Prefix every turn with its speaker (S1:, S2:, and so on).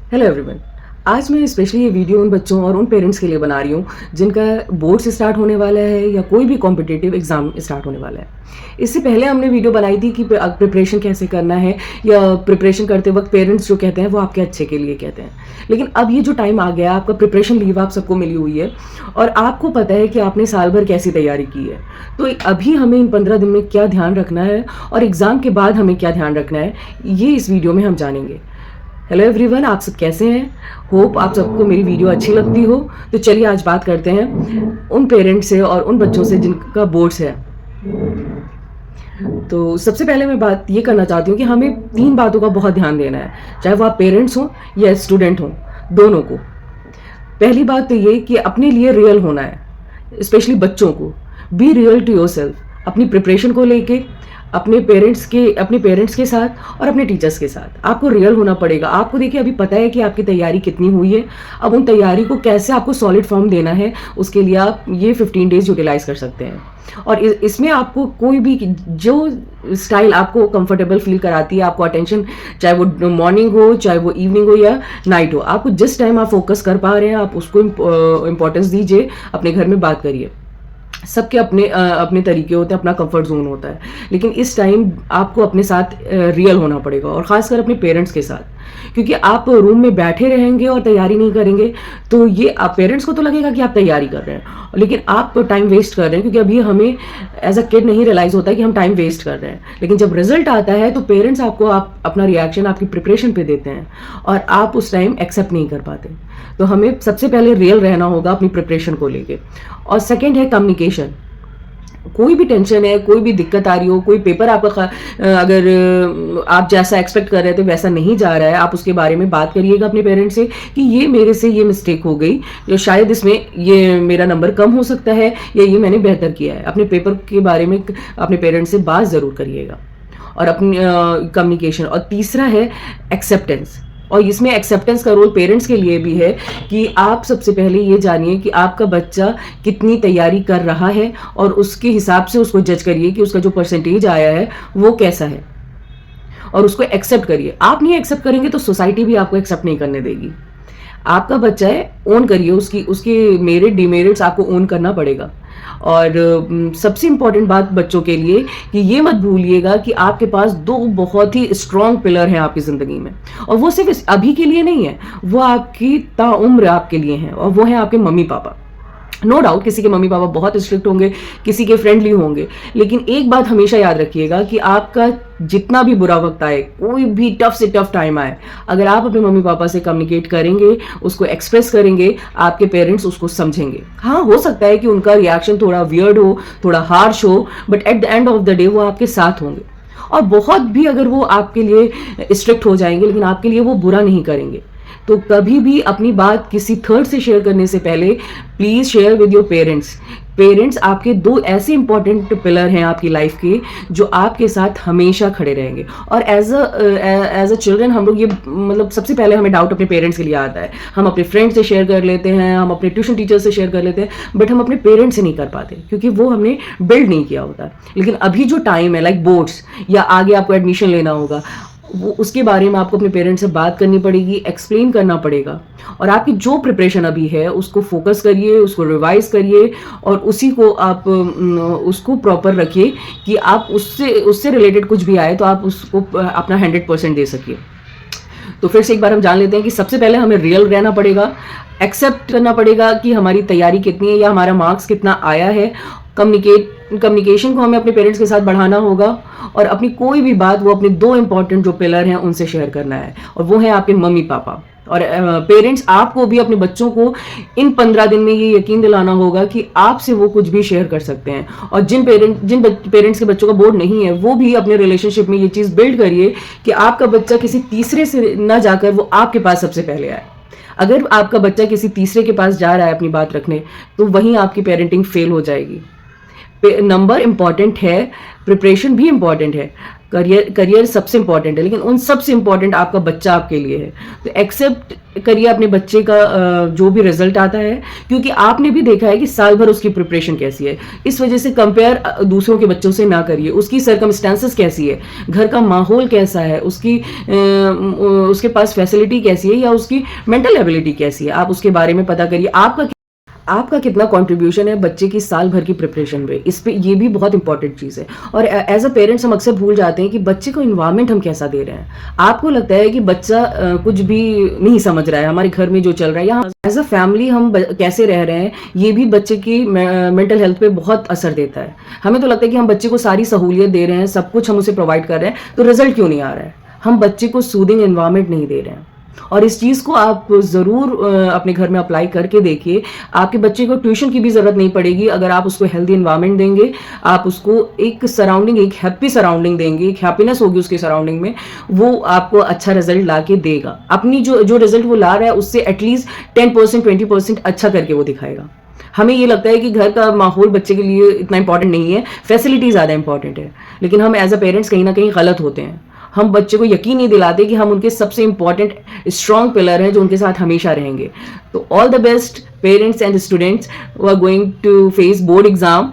S1: Hello everyone. आज मैं specially ये वीडियो उन बच्चों और उन पेरेंट्स के लिए बना रही हूँ जिनका बोर्ड से स्टार्ट होने वाला है या कोई भी कॉम्पिटिटिव एग्जाम स्टार्ट होने वाला है। इससे पहले हमने वीडियो बनाई थी कि प्रिपरेशन कैसे करना है, या प्रिपरेशन करते वक्त पेरेंट्स जो कहते हैं वो आपके अच्छे के लिए कहते हैं। लेकिन अब ये जो टाइम आ गया, आपका प्रिपरेशन लीव आप सबको मिली हुई है और आपको पता है कि आपने साल भर कैसी तैयारी की है। तो अभी हमें इन 15 दिन में क्या ध्यान रखना है और एग्ज़ाम के बाद हमें क्या ध्यान रखना है, ये इस वीडियो में हम जानेंगे। हेलो एवरीवन, आप सब कैसे हैं? होप आप सबको मेरी वीडियो अच्छी लगती हो। तो चलिए आज बात करते हैं उन पेरेंट्स से और उन बच्चों से जिनका बोर्ड्स है। तो सबसे पहले मैं बात ये करना चाहती हूँ कि हमें 3 बातों का बहुत ध्यान देना है, चाहे वो आप पेरेंट्स हों या स्टूडेंट हों, दोनों को। पहली बात तो ये कि अपने लिए रियल होना है, स्पेशली बच्चों को। Be real to your yourself preparation को लेके अपने पेरेंट्स के साथ और अपने टीचर्स के साथ आपको रियल होना पड़ेगा। आपको देखिए अभी पता है कि आपकी तैयारी कितनी हुई है। अब उन तैयारी को कैसे आपको सॉलिड फॉर्म देना है, उसके लिए आप ये 15 डेज यूटिलाइज कर सकते हैं। और इसमें आपको कोई भी जो स्टाइल आपको कंफर्टेबल फील कराती है, आपको अटेंशन, चाहे वो मॉर्निंग हो, चाहे वो इवनिंग हो या नाइट हो, आपको जिस टाइम आप फोकस कर पा रहे हैं आप उसको इम्पोर्टेंस दीजिए। अपने घर में बात करिए। सबके अपने तरीके होते हैं, अपना कंफर्ट जोन होता है, लेकिन इस टाइम आपको अपने साथ रियल होना पड़ेगा, और ख़ासकर अपने पेरेंट्स के साथ। क्योंकि आप रूम में बैठे रहेंगे और तैयारी नहीं करेंगे तो ये आप पेरेंट्स को तो लगेगा कि आप तैयारी कर रहे हैं, लेकिन आप टाइम वेस्ट कर रहे हैं। क्योंकि अभी हमें एज अ किड नहीं रियलाइज होता है कि हम टाइम वेस्ट कर रहे हैं, लेकिन जब रिजल्ट आता है तो पेरेंट्स आपको अपना रिएक्शन आपकी प्रिपरेशन पे देते हैं और आप उस टाइम एक्सेप्ट नहीं कर पाते। तो हमें सबसे पहले रियल रहना होगा अपनी प्रिपरेशन को लेके। और सेकेंड है कम्युनिकेशन। कोई भी टेंशन है, कोई भी दिक्कत आ रही हो, कोई पेपर आपका अगर आप जैसा एक्सपेक्ट कर रहे थे वैसा नहीं जा रहा है, आप उसके बारे में बात करिएगा अपने पेरेंट्स से कि ये मेरे से ये मिस्टेक हो गई, जो शायद इसमें ये मेरा नंबर कम हो सकता है या ये मैंने बेहतर किया है। अपने पेपर के बारे में अपने पेरेंट्स से बात ज़रूर करिएगा। और अपनी कम्युनिकेशन। और तीसरा है एक्सेप्टेंस। और इसमें एक्सेप्टेंस का रोल पेरेंट्स के लिए भी है कि आप सबसे पहले ये जानिए कि आपका बच्चा कितनी तैयारी कर रहा है और उसके हिसाब से उसको जज करिए कि उसका जो परसेंटेज आया है वो कैसा है, और उसको एक्सेप्ट करिए। आप नहीं एक्सेप्ट करेंगे तो सोसाइटी भी आपको एक्सेप्ट नहीं करने देगी। आपका बच्चा है, ओन करिए, उसकी मेरिट डिमेरिट्स आपको ओन करना पड़ेगा। और सबसे इम्पॉर्टेंट बात बच्चों के लिए कि ये मत भूलिएगा कि आपके पास 2 बहुत ही स्ट्रॉन्ग पिलर हैं आपकी ज़िंदगी में, और वो सिर्फ अभी के लिए नहीं है, वो आपकी ताउम्र आपके लिए हैं, और वो हैं आपके मम्मी पापा। नो डाउट किसी के मम्मी पापा बहुत स्ट्रिक्ट होंगे, किसी के फ्रेंडली होंगे, लेकिन एक बात हमेशा याद रखिएगा कि आपका जितना भी बुरा वक्त आए, कोई भी टफ से टफ टाइम आए, अगर आप अपने मम्मी पापा से कम्युनिकेट करेंगे, उसको एक्सप्रेस करेंगे, आपके पेरेंट्स उसको समझेंगे। हाँ, हो सकता है कि उनका रिएक्शन थोड़ा वियर्ड हो, थोड़ा हार्श हो, but at the end of the day वो आपके साथ होंगे। और बहुत भी अगर वो आपके लिए स्ट्रिक्ट हो जाएंगे, लेकिन आपके लिए वो बुरा नहीं करेंगे। तो कभी भी अपनी बात किसी थर्ड से शेयर करने से पहले please share with your parents. Parents आपके 2 ऐसे इंपॉर्टेंट पिलर हैं आपकी लाइफ के, जो आपके साथ हमेशा खड़े रहेंगे। और एज अ चिल्ड्रन हम लोग ये मतलब सबसे पहले हमें डाउट अपने पेरेंट्स के लिए आता है। हम अपने फ्रेंड्स से शेयर कर लेते हैं, हम अपने ट्यूशन टीचर से शेयर कर लेते हैं, बट हम अपने पेरेंट्स से नहीं कर पाते क्योंकि वो हमने बिल्ड नहीं किया होता। लेकिन अभी जो टाइम है, लाइक बोर्ड्स या आगे आपको एडमिशन लेना होगा, वो उसके बारे में आपको अपने पेरेंट्स से बात करनी पड़ेगी, एक्सप्लेन करना पड़ेगा। और आपकी जो प्रिपरेशन अभी है उसको फोकस करिए, उसको रिवाइज करिए, और उसी को आप उसको प्रॉपर रखिए कि आप उससे रिलेटेड कुछ भी आए तो आप उसको अपना 100% दे सकिए। तो फिर से एक बार हम जान लेते हैं कि सबसे पहले हमें रियल रहना पड़ेगा, एक्सेप्ट करना पड़ेगा कि हमारी तैयारी कितनी है या हमारा मार्क्स कितना आया है। कम्युनिकेशन को हमें अपने पेरेंट्स के साथ बढ़ाना होगा, और अपनी कोई भी बात वो अपने 2 इंपॉर्टेंट जो पिलर हैं उनसे शेयर करना है, और वो है आपके मम्मी पापा। और पेरेंट्स आपको भी अपने बच्चों को इन 15 दिन में ये यकीन दिलाना होगा कि आपसे वो कुछ भी शेयर कर सकते हैं। और जिन पेरेंट्स के बच्चों का बोर्ड नहीं है, वो भी अपने रिलेशनशिप में ये चीज़ बिल्ड करिए कि आपका बच्चा किसी तीसरे से ना जाकर वो आपके पास सबसे पहले आए। अगर आपका बच्चा किसी तीसरे के पास जा रहा है अपनी बात रखने, तो वहीं आपकी पेरेंटिंग फेल हो जाएगी। नंबर इंपॉर्टेंट है, प्रिपरेशन भी इंपॉर्टेंट है, करियर सबसे इंपॉर्टेंट है, लेकिन उन सबसे इंपॉर्टेंट आपका बच्चा आपके लिए है। तो एक्सेप्ट करिए अपने बच्चे का जो भी रिजल्ट आता है, क्योंकि आपने भी देखा है कि साल भर उसकी प्रिपरेशन कैसी है। इस वजह से कंपेयर दूसरों के बच्चों से ना करिए। उसकी सर्कमस्टांसेस कैसी है, घर का माहौल कैसा है, उसके पास फैसिलिटी कैसी है, या उसकी मेंटल एबिलिटी कैसी है, आप उसके बारे में पता करिए। आपका कितना कंट्रीब्यूशन है बच्चे की साल भर की प्रिपरेशन में, इस पे ये भी बहुत इंपॉर्टेंट चीज़ है। और एज अ पेरेंट्स हम अक्सर भूल जाते हैं कि बच्चे को इन्वायरमेंट हम कैसा दे रहे हैं। आपको लगता है कि बच्चा कुछ भी नहीं समझ रहा है, हमारे घर में जो चल रहा है, या एज अ फैमिली हम कैसे रह रहे हैं, ये भी बच्चे की मेंटल हेल्थ पे बहुत असर देता है। हमें तो लगता है कि हम बच्चे को सारी सहूलियत दे रहे हैं, सब कुछ हम उसे प्रोवाइड कर रहे हैं, तो रिजल्ट क्यों नहीं आ रहा है? हम बच्चे को सूदिंग एनवायरनमेंट नहीं दे रहे हैं। और इस चीज़ को आप ज़रूर अपने घर में अप्लाई करके देखिए। आपके बच्चे को ट्यूशन की भी ज़रूरत नहीं पड़ेगी अगर आप उसको हेल्दी एनवायरनमेंट देंगे, आप उसको एक सराउंडिंग, एक हैप्पी सराउंडिंग देंगे, एक हैप्पीनेस होगी उसके सराउंडिंग में, वो आपको अच्छा रिजल्ट ला के देगा। अपनी जो रिजल्ट वो ला रहा है उससे एटलीस्ट 10% 20% अच्छा करके वो दिखाएगा। हमें ये लगता है कि घर का माहौल बच्चे के लिए इतना इंपॉर्टेंट नहीं है, फैसिलिटी ज़्यादा इंपॉर्टेंट है, लेकिन हम एज अ पेरेंट्स कहीं ना कहीं गलत होते हैं। हम बच्चे को यकीन नहीं दिलाते कि हम उनके सबसे इंपॉर्टेंट स्ट्रॉन्ग पिलर हैं जो उनके साथ हमेशा रहेंगे। तो all the best parents and students who are going to face board exam.